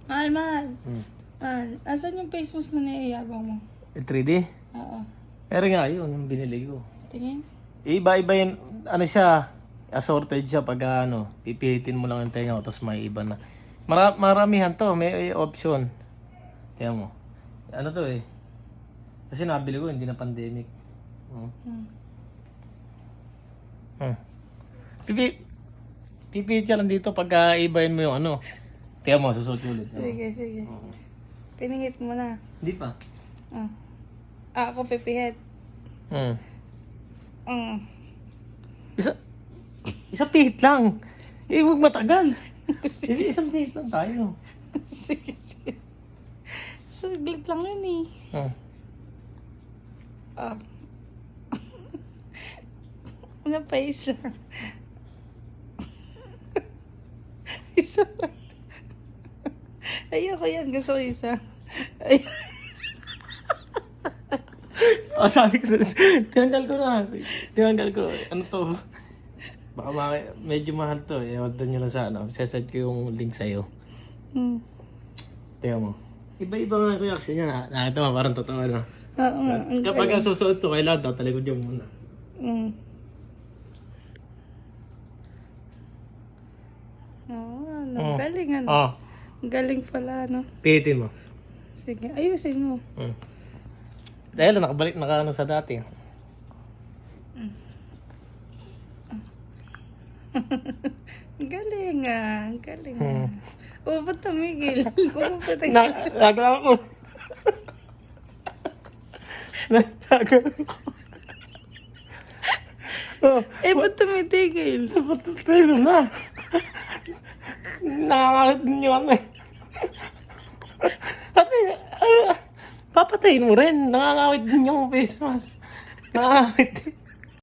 Mahal, mahal. Hmm. Mahal. Asan yung face mask na niyayabang mo? 3D? Oo. Meron nga yun, yung binili ko. Tingin. Iba-iba yun, ano siya, assorted siya pag pipilitin mo lang yung tenga mo, tapos may iba na. Maramihan to, may option. Kaya mo. Ano to eh. Kasi nabili ko, hindi na pandemic. Pipihit ka lang dito pag ibahin mo yung ano. Kaya mo, susuot ulit. Sige, sige. Piningit mo na. Hindi pa. Ako pipihit. Isa pihit lang. Huwag matagal. Isang pihit lang tayo. Sige, sige. Saglit lang yun eh. Ano pa isa? Isa lang. Ayoko yan. Gusto ko isa. Sabi ko, tinanggal ko na. Tinanggal ko. Ano to? Baka medyo mahal to. Order nyo lang sa ano. Sesend ko yung link sa'yo. Tingnan mo. Iba-iba nga reaction niya. Nakita mo, parang totoo na. Oo nga. Kapag susuot to, kailangan tatalikod yung muna. Ano, galing ano. Galing pala, ano. Pihitin mo. Sige, ayusin mo. Dahil nakabalik na ano sa dati. Galing ah. Galing ah. O, ba't tumigil? Huwag mo patay. Naglawa ko. Naglawa ko. Ba't tumitigil? Pero na. Nakakalit niyo ano eh. Papatayin mo rin. Nakakawit din yung face mask. Nakakawit din.